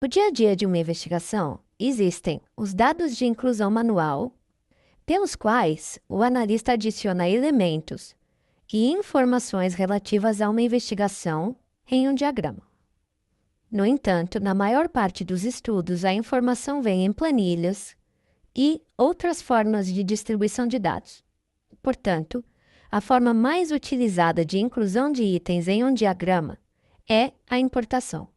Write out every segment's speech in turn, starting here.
No dia a dia de uma investigação, existem os dados de inclusão manual, pelos quais o analista adiciona elementos e informações relativas a uma investigação em um diagrama. No entanto, na maior parte dos estudos, a informação vem em planilhas e outras formas de distribuição de dados. Portanto, a forma mais utilizada de inclusão de itens em um diagrama é a importação.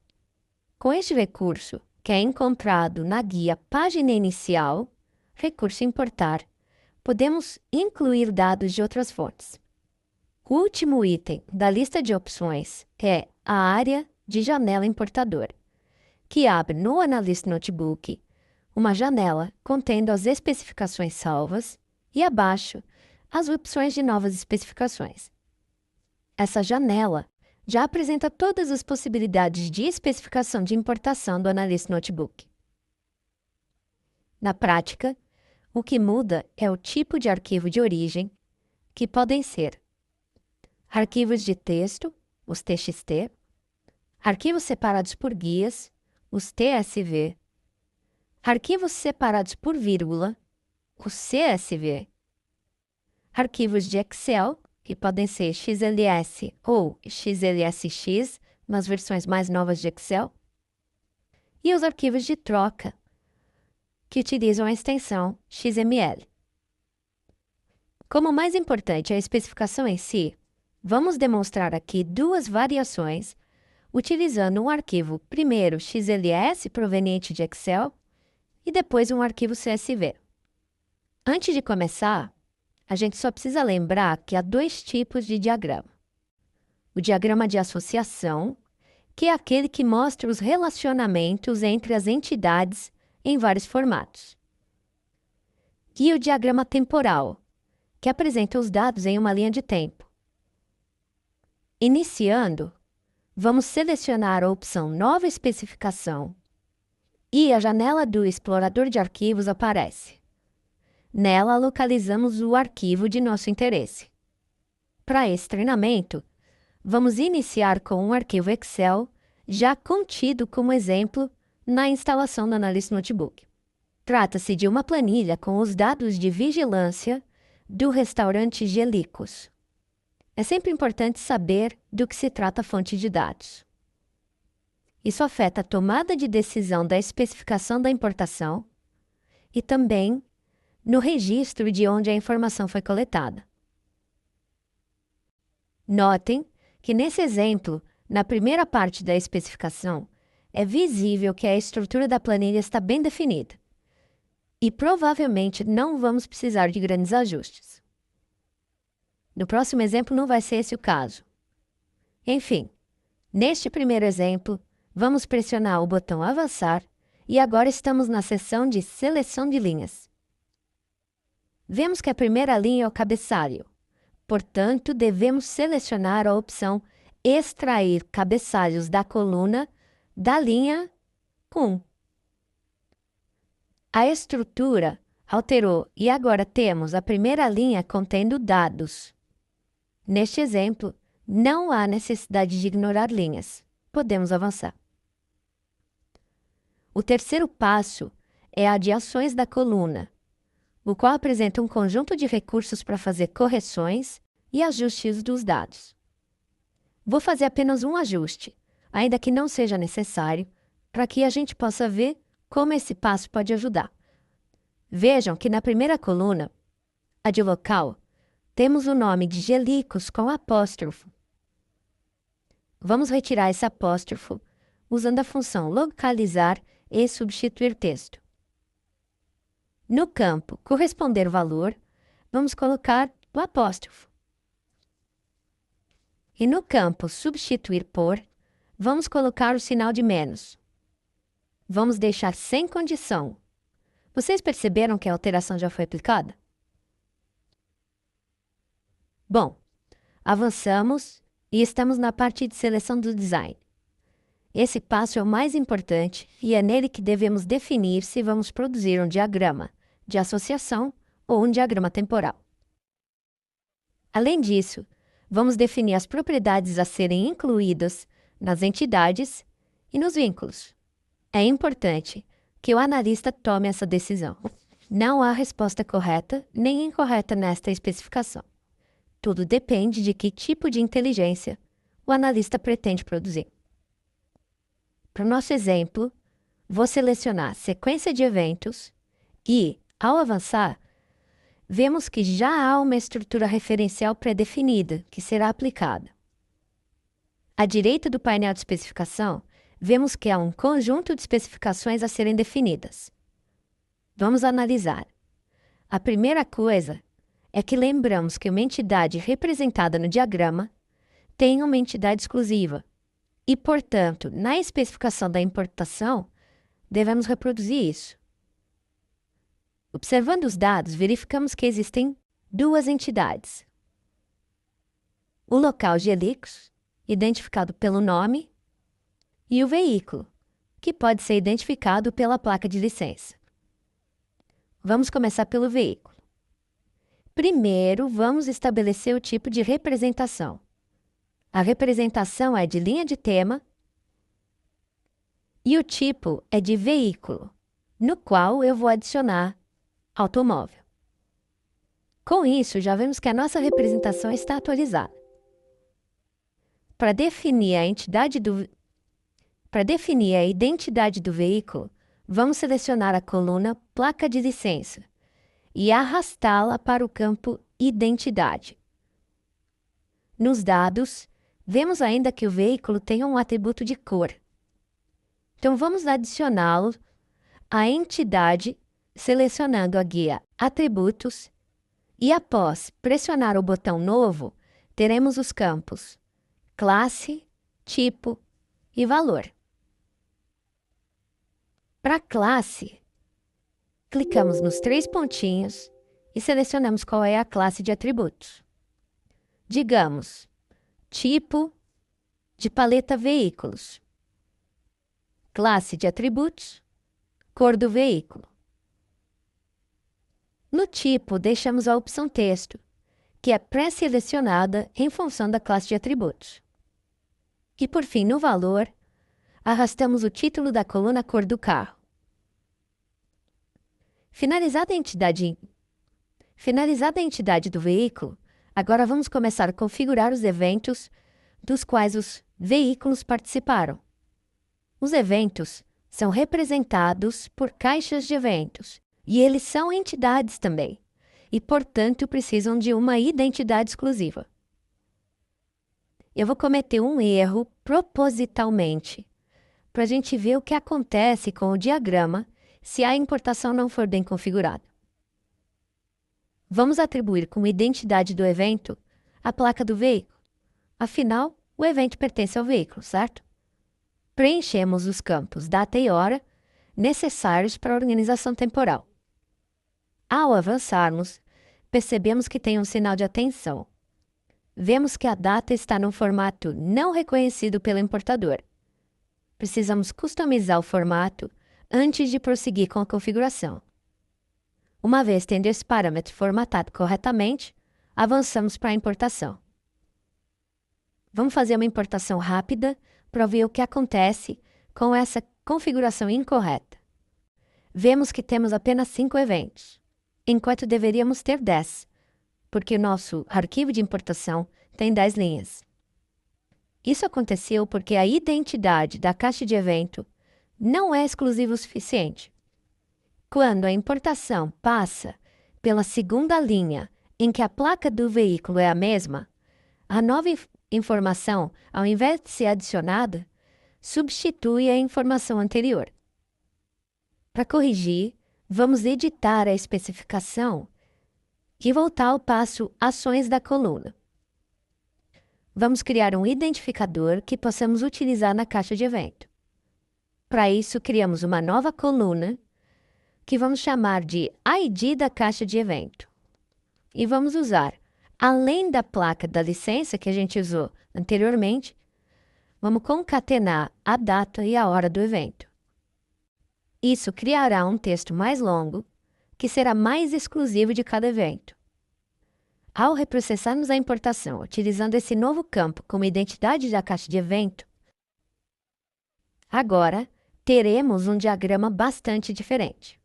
Com este recurso, que é encontrado na guia Página Inicial, recurso Importar, podemos incluir dados de outras fontes. O último item da lista de opções é a área de janela importadora, que abre no Analyst Notebook uma janela contendo as especificações salvas e abaixo as opções de novas especificações. Essa janela já apresenta todas as possibilidades de especificação de importação do Analyst Notebook. Na prática, o que muda é o tipo de arquivo de origem, que podem ser arquivos de texto, os TXT, arquivos separados por guias, os TSV, arquivos separados por vírgula, os CSV, arquivos de Excel, que podem ser XLS ou XLSX, nas versões mais novas de Excel, e os arquivos de troca, que utilizam a extensão XML. Como mais importante é a especificação em si, vamos demonstrar aqui duas variações utilizando um arquivo primeiro XLS proveniente de Excel e depois um arquivo CSV. Antes de começar, a gente só precisa lembrar que há dois tipos de diagrama. O diagrama de associação, que é aquele que mostra os relacionamentos entre as entidades em vários formatos. E o diagrama temporal, que apresenta os dados em uma linha de tempo. Iniciando, vamos selecionar a opção Nova Especificação e a janela do explorador de arquivos aparece. Nela, localizamos o arquivo de nosso interesse. Para esse treinamento, vamos iniciar com um arquivo Excel já contido como exemplo na instalação do Analyst Notebook. Trata-se de uma planilha com os dados de vigilância do restaurante Gelicos. É sempre importante saber do que se trata a fonte de dados. Isso afeta a tomada de decisão da especificação da importação e também no registro de onde a informação foi coletada. Notem que nesse exemplo, na primeira parte da especificação, é visível que a estrutura da planilha está bem definida e provavelmente não vamos precisar de grandes ajustes. No próximo exemplo não vai ser esse o caso. Enfim, neste primeiro exemplo, vamos pressionar o botão Avançar e agora estamos na seção de Seleção de linhas. Vemos que a primeira linha é o cabeçalho, portanto, devemos selecionar a opção Extrair cabeçalhos da coluna da linha 1. A estrutura alterou e agora temos a primeira linha contendo dados. Neste exemplo, não há necessidade de ignorar linhas. Podemos avançar. O terceiro passo é a de ações da coluna, o qual apresenta um conjunto de recursos para fazer correções e ajustes dos dados. Vou fazer apenas um ajuste, ainda que não seja necessário, para que a gente possa ver como esse passo pode ajudar. Vejam que na primeira coluna, a de local, temos o nome de Gelicos com apóstrofo. Vamos retirar esse apóstrofo usando a função localizar e substituir texto. No campo corresponder valor, vamos colocar o apóstrofo. E no campo substituir por, vamos colocar o sinal de menos. Vamos deixar sem condição. Vocês perceberam que a alteração já foi aplicada? Bom, avançamos e estamos na parte de seleção do design. Esse passo é o mais importante e é nele que devemos definir se vamos produzir um diagrama de associação ou um diagrama temporal. Além disso, vamos definir as propriedades a serem incluídas nas entidades e nos vínculos. É importante que o analista tome essa decisão. Não há resposta correta nem incorreta nesta especificação. Tudo depende de que tipo de inteligência o analista pretende produzir. Para o nosso exemplo, vou selecionar sequência de eventos e, ao avançar, vemos que já há uma estrutura referencial pré-definida que será aplicada. À direita do painel de especificação, vemos que há um conjunto de especificações a serem definidas. Vamos analisar. A primeira coisa é que lembramos que uma entidade representada no diagrama tem uma entidade exclusiva e, portanto, na especificação da importação, devemos reproduzir isso. Observando os dados, verificamos que existem duas entidades. O local GLIX, identificado pelo nome, e o veículo, que pode ser identificado pela placa de licença. Vamos começar pelo veículo. Primeiro, vamos estabelecer o tipo de representação. A representação é de linha de tema e o tipo é de veículo, no qual eu vou adicionar automóvel. Com isso, já vemos que a nossa representação está atualizada. Para definir a identidade do veículo, vamos selecionar a coluna Placa de licença e arrastá-la para o campo Identidade. Nos dados, vemos ainda que o veículo tem um atributo de cor. Então, vamos adicioná-lo à entidade, selecionando a guia Atributos, e após pressionar o botão Novo, teremos os campos Classe, Tipo e Valor. Para a classe, clicamos nos 3 pontinhos e selecionamos qual é a classe de atributos. Digamos, tipo de paleta veículos, classe de atributos, cor do veículo. No tipo, deixamos a opção texto, que é pré-selecionada em função da classe de atributos. E por fim, no valor, arrastamos o título da coluna cor do carro. Finalizada a entidade do veículo, agora vamos começar a configurar os eventos dos quais os veículos participaram. Os eventos são representados por caixas de eventos, e eles são entidades também, e, portanto, precisam de uma identidade exclusiva. Eu vou cometer um erro propositalmente, para a gente ver o que acontece com o diagrama se a importação não for bem configurada. Vamos atribuir como identidade do evento a placa do veículo. Afinal, o evento pertence ao veículo, certo? Preenchemos os campos data e hora necessários para a organização temporal. Ao avançarmos, percebemos que tem um sinal de atenção. Vemos que a data está num formato não reconhecido pelo importador. Precisamos customizar o formato antes de prosseguir com a configuração. Uma vez tendo esse parâmetro formatado corretamente, avançamos para a importação. Vamos fazer uma importação rápida para ver o que acontece com essa configuração incorreta. Vemos que temos apenas 5 eventos, enquanto deveríamos ter 10, porque o nosso arquivo de importação tem 10 linhas. Isso aconteceu porque a identidade da caixa de evento não é exclusiva o suficiente. Quando a importação passa pela segunda linha em que a placa do veículo é a mesma, a nova informação, ao invés de ser adicionada, substitui a informação anterior. Para corrigir, vamos editar a especificação e voltar ao passo Ações da coluna. Vamos criar um identificador que possamos utilizar na caixa de evento. Para isso, criamos uma nova coluna que vamos chamar de ID da caixa de evento. E vamos usar, além da placa da licença que a gente usou anteriormente, vamos concatenar a data e a hora do evento. Isso criará um texto mais longo, que será mais exclusivo de cada evento. Ao reprocessarmos a importação utilizando esse novo campo como identidade da caixa de evento, agora teremos um diagrama bastante diferente.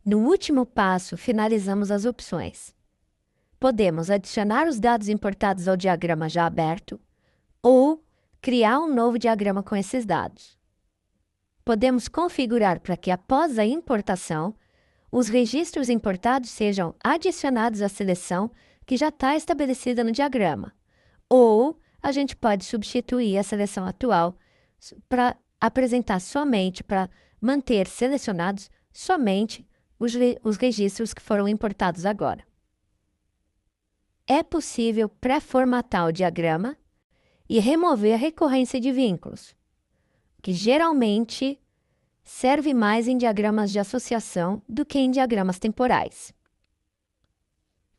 No último passo, finalizamos as opções. Podemos adicionar os dados importados ao diagrama já aberto ou criar um novo diagrama com esses dados. Podemos configurar para que, após a importação, os registros importados sejam adicionados à seleção que já está estabelecida no diagrama, ou a gente pode substituir a seleção atual para apresentar somente, para manter selecionados somente os registros que foram importados agora. É possível pré-formatar o diagrama e remover a recorrência de vínculos, que geralmente serve mais em diagramas de associação do que em diagramas temporais.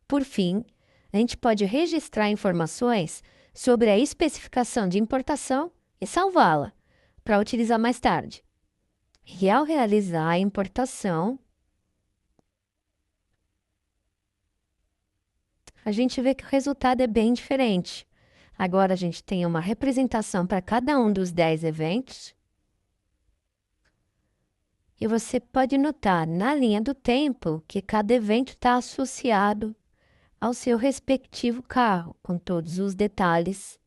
Por fim, a gente pode registrar informações sobre a especificação de importação e salvá-la para utilizar mais tarde. E ao realizar a importação, a gente vê que o resultado é bem diferente. Agora a gente tem uma representação para cada um dos 10 eventos. E você pode notar na linha do tempo que cada evento está associado ao seu respectivo carro, com todos os detalhes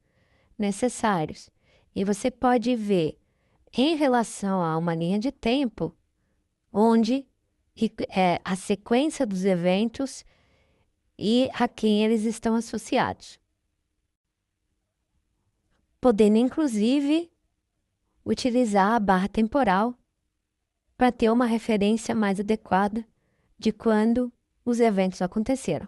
necessários. E você pode ver, em relação a uma linha de tempo, onde é a sequência dos eventos e a quem eles estão associados. Podendo, inclusive, utilizar a barra temporal para ter uma referência mais adequada de quando os eventos aconteceram.